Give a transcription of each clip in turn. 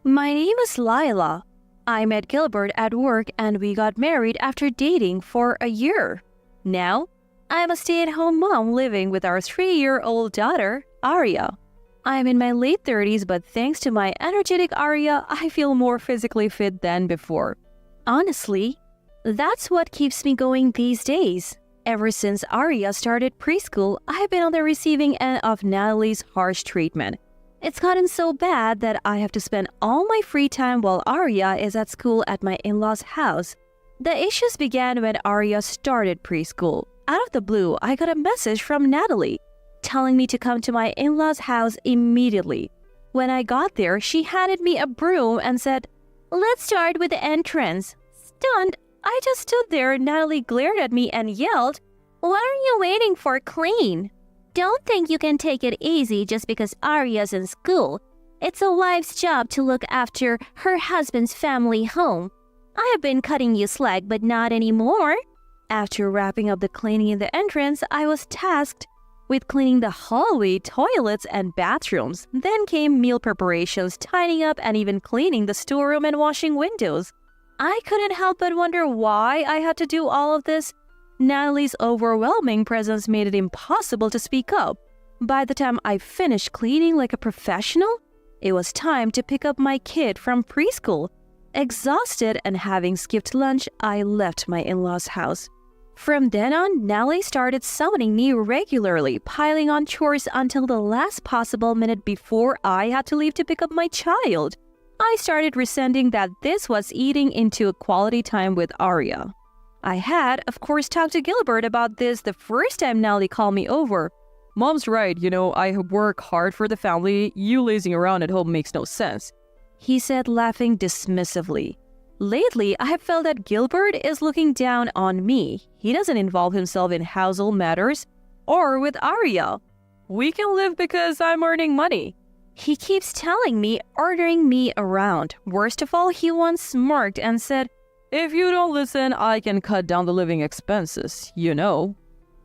My name is Lila. I met Gilbert at work and we got married after dating for a year. Now, I'm a stay-at-home mom living with our 3-year-old daughter, Arya. I'm in my late 30s, but thanks to my energetic Arya, I feel more physically fit than before. Honestly, that's what keeps me going these days. Ever since Arya started preschool, I've been on the receiving end of Natalie's harsh treatment. It's gotten so bad that I have to spend all my free time while Arya is at school at my in-laws' house. The issues began when Arya started preschool. Out of the blue, I got a message from Natalie telling me to come to my in-laws' house immediately. When I got there, she handed me a broom and said, "Let's start with the entrance." Stunned, I just stood there. Natalie glared at me and yelled, "What are you waiting for? Clean! Don't think you can take it easy just because Arya's in school. It's a wife's job to look after her husband's family home. I have been cutting you slack, but not anymore." After wrapping up the cleaning in the entrance, I was tasked with cleaning the hallway, toilets, and bathrooms. Then came meal preparations, tidying up, and even cleaning the storeroom and washing windows. I couldn't help but wonder why I had to do all of this. Natalie's overwhelming presence made it impossible to speak up. By the time I finished cleaning like a professional, it was time to pick up my kid from preschool. Exhausted and having skipped lunch, I left my in-laws' house. From then on, Natalie started summoning me regularly, piling on chores until the last possible minute before I had to leave to pick up my child. I started resenting that this was eating into quality time with Arya. I had, of course, talked to Gilbert about this the first time Natalie called me over. "Mom's right, I work hard for the family. You lazing around at home makes no sense," he said, laughing dismissively. Lately, I have felt that Gilbert is looking down on me. He doesn't involve himself in household matters or with Arya. "We can live because I'm earning money," he keeps telling me, ordering me around. Worst of all, he once smirked and said, "If you don't listen, I can cut down the living expenses,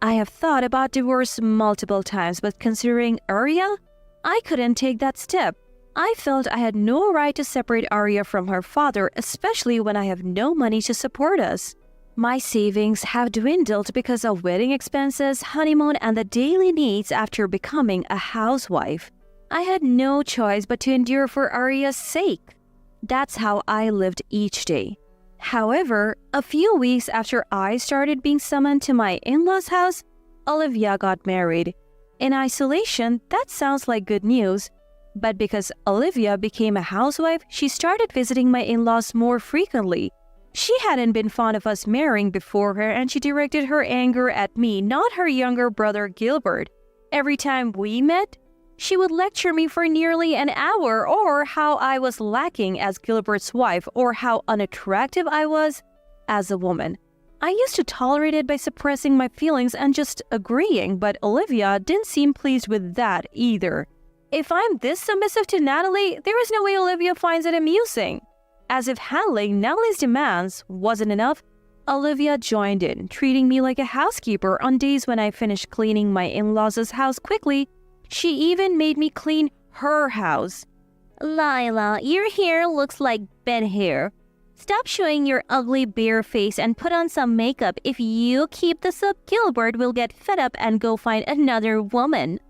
I have thought about divorce multiple times, but considering Arya, I couldn't take that step. I felt I had no right to separate Arya from her father, especially when I have no money to support us. My savings have dwindled because of wedding expenses, honeymoon, and the daily needs after becoming a housewife. I had no choice but to endure for Arya's sake. That's how I lived each day. However, a few weeks after I started being summoned to my in-laws' house, Olivia got married. In isolation, that sounds like good news. But because Olivia became a housewife, she started visiting my in-laws more frequently. She hadn't been fond of us marrying before her, and she directed her anger at me, not her younger brother Gilbert. Every time we met, she would lecture me for nearly an hour, or how I was lacking as Gilbert's wife, or how unattractive I was as a woman. I used to tolerate it by suppressing my feelings and just agreeing, but Olivia didn't seem pleased with that either. If I'm this submissive to Natalie, there is no way Olivia finds it amusing. As if handling Natalie's demands wasn't enough, Olivia joined in, treating me like a housekeeper on days when I finished cleaning my in-laws' house quickly. She even made me clean her house. "Lila, your hair looks like bed hair. Stop showing your ugly bare face and put on some makeup. If you keep this up, Gilbert will get fed up and go find another woman."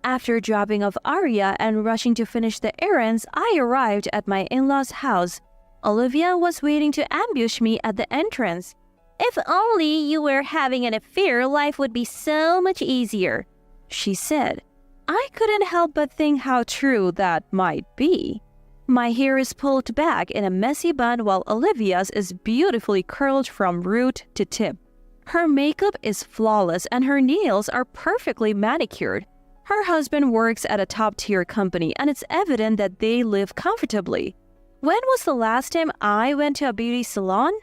After dropping off Arya and rushing to finish the errands, I arrived at my in-laws' house. Olivia was waiting to ambush me at the entrance. "If only you were having an affair, life would be so much easier," she said. I couldn't help but think how true that might be. My hair is pulled back in a messy bun while Olivia's is beautifully curled from root to tip. Her makeup is flawless and her nails are perfectly manicured. Her husband works at a top-tier company and it's evident that they live comfortably. When was the last time I went to a beauty salon?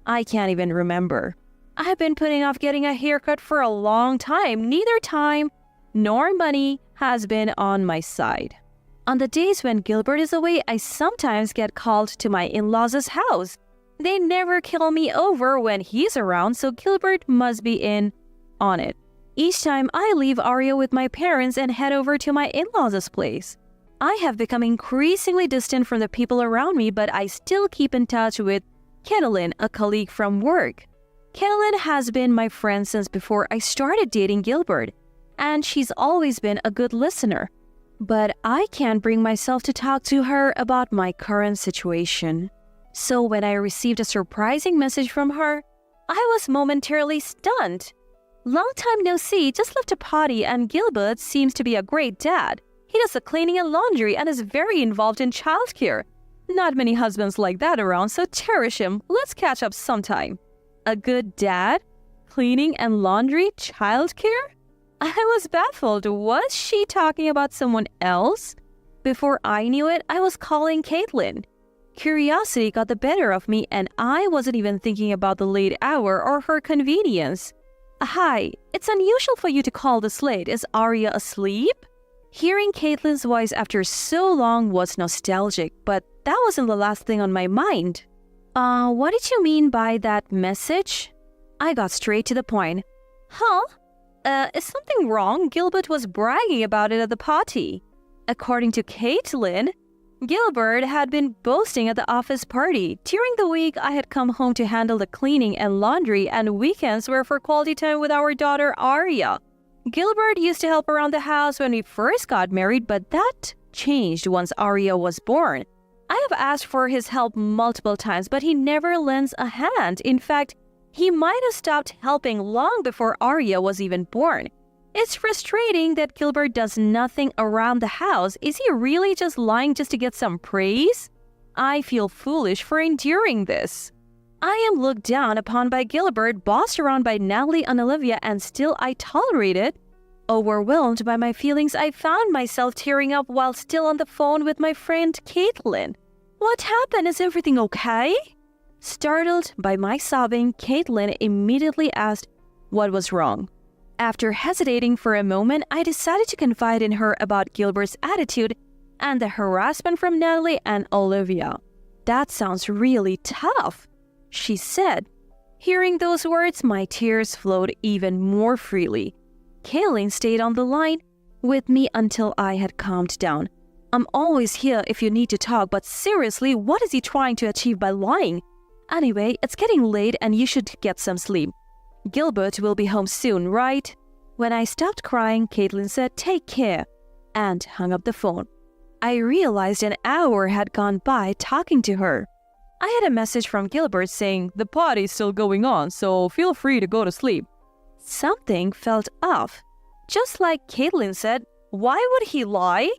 I can't even remember. I've been putting off getting a haircut for a long time. Neither time nor money has been on my side. On the days when Gilbert is away, I sometimes get called to my in-laws' house. They never kill me over when he's around, so Gilbert must be in on it. Each time I leave Arya with my parents and head over to my in-laws' place. I have become increasingly distant from the people around me, but I still keep in touch with Caitlin, a colleague from work. Caitlin has been my friend since before I started dating Gilbert, and she's always been a good listener. But I can't bring myself to talk to her about my current situation. So when I received a surprising message from her, I was momentarily stunned. Long time no see, just left a party, and Gilbert seems to be a great dad. He does the cleaning and laundry and is very involved in childcare. Not many husbands like that around, so cherish him. Let's catch up sometime. A good dad? Cleaning and laundry? Childcare? I was baffled. Was she talking about someone else? Before I knew it, I was calling Caitlin. Curiosity got the better of me, and I wasn't even thinking about the late hour or her convenience. Hi, it's unusual for you to call this late. Is Arya asleep? Hearing Caitlin's voice after so long was nostalgic, but that wasn't the last thing on my mind. What did you mean by that message? I got straight to the point. Huh? Is something wrong? Gilbert was bragging about it at the party. According to Caitlin, Gilbert had been boasting at the office party. During the week, I had come home to handle the cleaning and laundry, and weekends were for quality time with our daughter Arya. Gilbert used to help around the house when we first got married, but that changed once Arya was born. I have asked for his help multiple times, but he never lends a hand. In fact, he might have stopped helping long before Arya was even born. It's frustrating that Gilbert does nothing around the house. Is he really just lying just to get some praise? I feel foolish for enduring this. I am looked down upon by Gilbert, bossed around by Natalie and Olivia, and still I tolerate it. Overwhelmed by my feelings, I found myself tearing up while still on the phone with my friend Caitlin. What happened? Is everything okay? Startled by my sobbing, Caitlin immediately asked what was wrong. After hesitating for a moment, I decided to confide in her about Gilbert's attitude and the harassment from Natalie and Olivia. That sounds really tough, she said. Hearing those words, my tears flowed even more freely. Caitlin stayed on the line with me until I had calmed down. I'm always here if you need to talk, but seriously, what is he trying to achieve by lying? Anyway, it's getting late and you should get some sleep. Gilbert will be home soon, right? When I stopped crying, Caitlin said, "Take care," and hung up the phone. I realized an hour had gone by talking to her. I had a message from Gilbert saying, "The party's still going on, so feel free to go to sleep." Something felt off. Just like Caitlin said, why would he lie?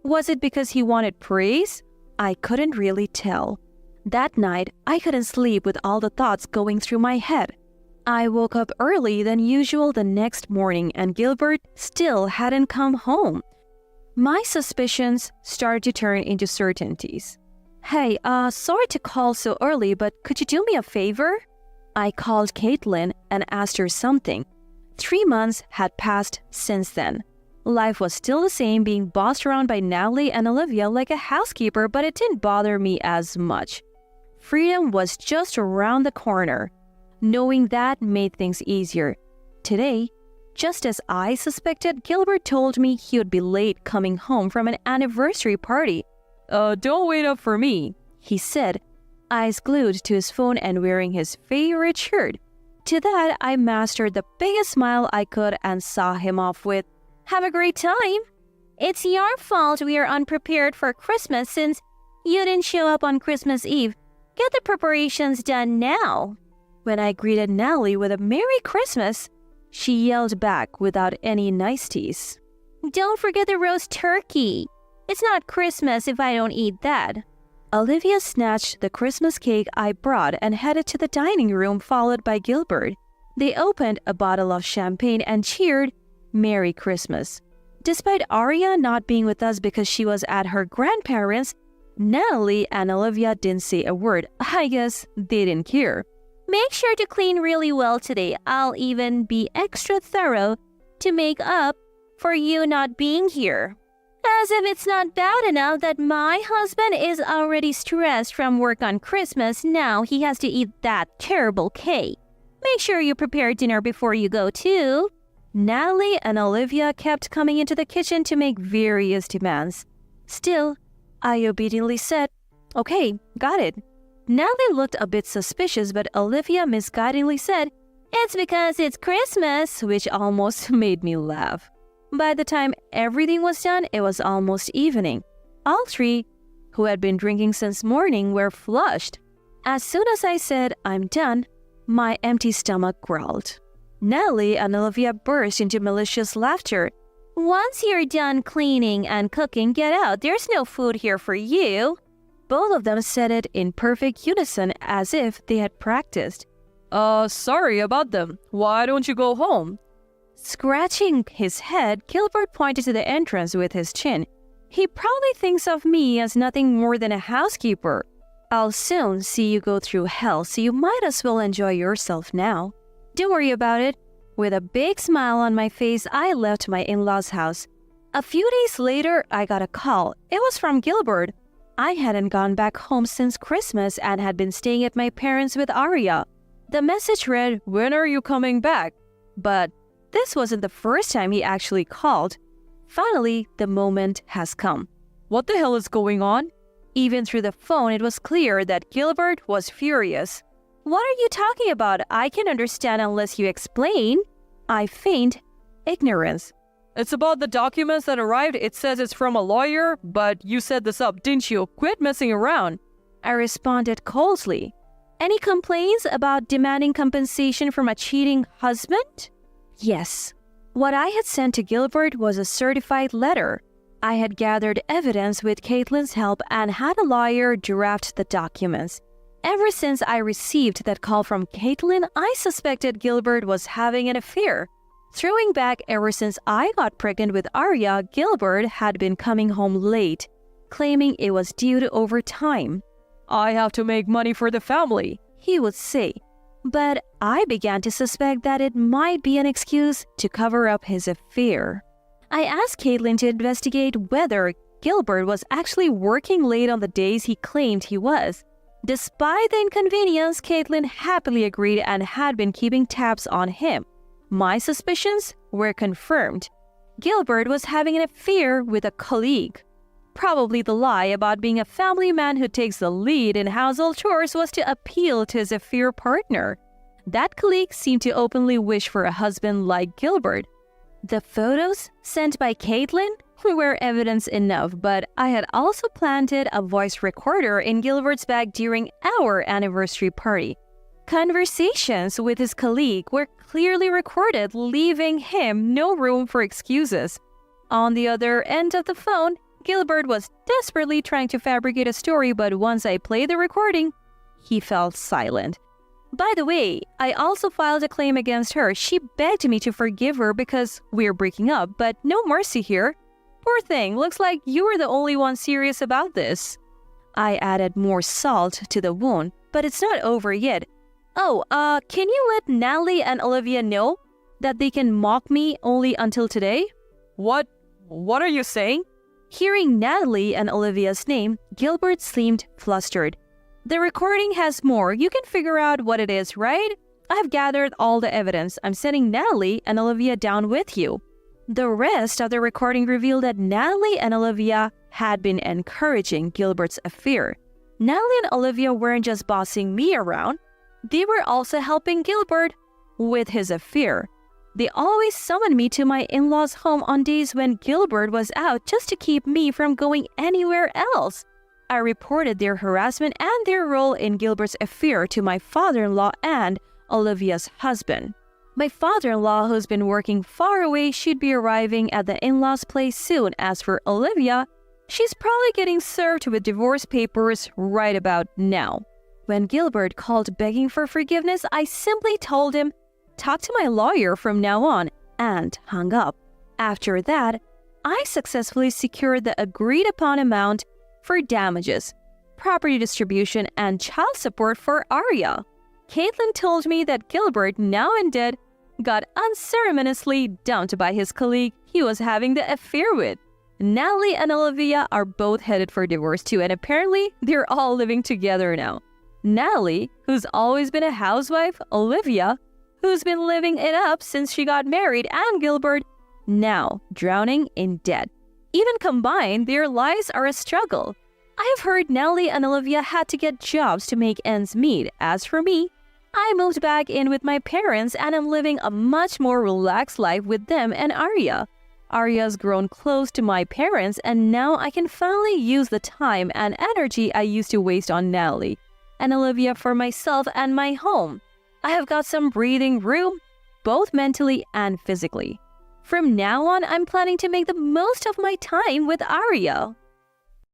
Was it because he wanted praise? I couldn't really tell. That night, I couldn't sleep with all the thoughts going through my head. I woke up early than usual the next morning, and Gilbert still hadn't come home. My suspicions started to turn into certainties. Hey, sorry to call so early, but could you do me a favor? I called Caitlin and asked her something. 3 months had passed since then. Life was still the same, being bossed around by Natalie and Olivia like a housekeeper, but it didn't bother me as much. Freedom was just around the corner. Knowing that made things easier. Today, just as I suspected, Gilbert told me he would be late coming home from an anniversary party. Don't wait up for me," he said, eyes glued to his phone and wearing his favorite shirt. To that, I mastered the biggest smile I could and saw him off with, "Have a great time. It's your fault we are unprepared for Christmas since you didn't show up on Christmas Eve. Get the preparations done now." When I greeted Natalie with a "Merry Christmas," she yelled back without any niceties, "Don't forget the roast turkey. It's not Christmas if I don't eat that." Olivia snatched the Christmas cake I brought and headed to the dining room, followed by Gilbert. They opened a bottle of champagne and cheered "Merry Christmas." Despite Arya not being with us because she was at her grandparents', Natalie and Olivia didn't say a word. I guess they didn't care. "Make sure to clean really well today. I'll even be extra thorough to make up for you not being here." As if it's not bad enough that my husband is already stressed from work on Christmas, now he has to eat that terrible cake. Make sure you prepare dinner before you go too. Natalie and Olivia kept coming into the kitchen to make various demands. Still, I obediently said, "Okay, got it." Natalie looked a bit suspicious, but Olivia misguidingly said, "It's because it's Christmas," which almost made me laugh. By the time everything was done, it was almost evening. All three, who had been drinking since morning, were flushed. As soon as I said, "I'm done," my empty stomach growled. Natalie and Olivia burst into malicious laughter. "Once you're done cleaning and cooking, get out. There's no food here for you." Both of them said it in perfect unison as if they had practiced. Sorry about them. Why don't you go home?" Scratching his head, Gilbert pointed to the entrance with his chin. He probably thinks of me as nothing more than a housekeeper. I'll soon see you go through hell, so you might as well enjoy yourself now. Don't worry about it. With a big smile on my face, I left my in-laws' house. A few days later, I got a call. It was from Gilbert. I hadn't gone back home since Christmas and had been staying at my parents' with Arya. The message read, "When are you coming back?" But this wasn't the first time he actually called. Finally, the moment has come. What the hell is going on? Even through the phone, it was clear that Gilbert was furious. "What are you talking about? I can understand unless you explain." I feigned ignorance. "It's about the documents that arrived. It says it's from a lawyer, but you set this up, didn't you? Quit messing around." I responded coldly. "Any complaints about demanding compensation from a cheating husband?" Yes. What I had sent to Gilbert was a certified letter. I had gathered evidence with Caitlin's help and had a lawyer draft the documents. Ever since I received that call from Caitlin, I suspected Gilbert was having an affair. Throwing back, ever since I got pregnant with Arya, Gilbert had been coming home late, claiming it was due to overtime. "I have to make money for the family," he would say. But I began to suspect that it might be an excuse to cover up his affair. I asked Caitlin to investigate whether Gilbert was actually working late on the days he claimed he was. Despite the inconvenience, Caitlin happily agreed and had been keeping tabs on him. My suspicions were confirmed. Gilbert was having an affair with a colleague. Probably the lie about being a family man who takes the lead in household chores was to appeal to his affair partner. That colleague seemed to openly wish for a husband like Gilbert. The photos sent by Caitlin were evidence enough, but I had also planted a voice recorder in Gilbert's bag during our anniversary party. Conversations with his colleague were clearly recorded, leaving him no room for excuses. On the other end of the phone, Gilbert was desperately trying to fabricate a story, but once I played the recording, he fell silent. By the way, I also filed a claim against her. She begged me to forgive her because we're breaking up, but no mercy here. Poor thing, looks like you were the only one serious about this. I added more salt to the wound, but it's not over yet. Can you let Natalie and Olivia know that they can mock me only until today? What are you saying? Hearing Natalie and Olivia's name, Gilbert seemed flustered. The recording has more. You can figure out what it is, right? I've gathered all the evidence. I'm sending Natalie and Olivia down with you. The rest of the recording revealed that Natalie and Olivia had been encouraging Gilbert's affair. Natalie and Olivia weren't just bossing me around. They were also helping Gilbert with his affair. They always summoned me to my in-laws' home on days when Gilbert was out just to keep me from going anywhere else. I reported their harassment and their role in Gilbert's affair to my father-in-law and Olivia's husband. My father-in-law, who's been working far away, should be arriving at the in-laws' place soon. As for Olivia, she's probably getting served with divorce papers right about now. When Gilbert called begging for forgiveness, I simply told him, "Talk to my lawyer from now on," and hung up. After that, I successfully secured the agreed-upon amount for damages, property distribution, and child support for Arya. Caitlin told me that Gilbert, now in debt, got unceremoniously dumped by his colleague he was having the affair with. Natalie and Olivia are both headed for divorce too, and apparently they're all living together now. Natalie, who's always been a housewife, Olivia, who's been living it up since she got married, and Gilbert, now drowning in debt. Even combined, their lives are a struggle. I have heard Nellie and Olivia had to get jobs to make ends meet. As for me, I moved back in with my parents and am living a much more relaxed life with them and Arya. Arya's grown close to my parents, and now I can finally use the time and energy I used to waste on Nellie and Olivia for myself and my home. I have got some breathing room, both mentally and physically. From now on, I'm planning to make the most of my time with Arya.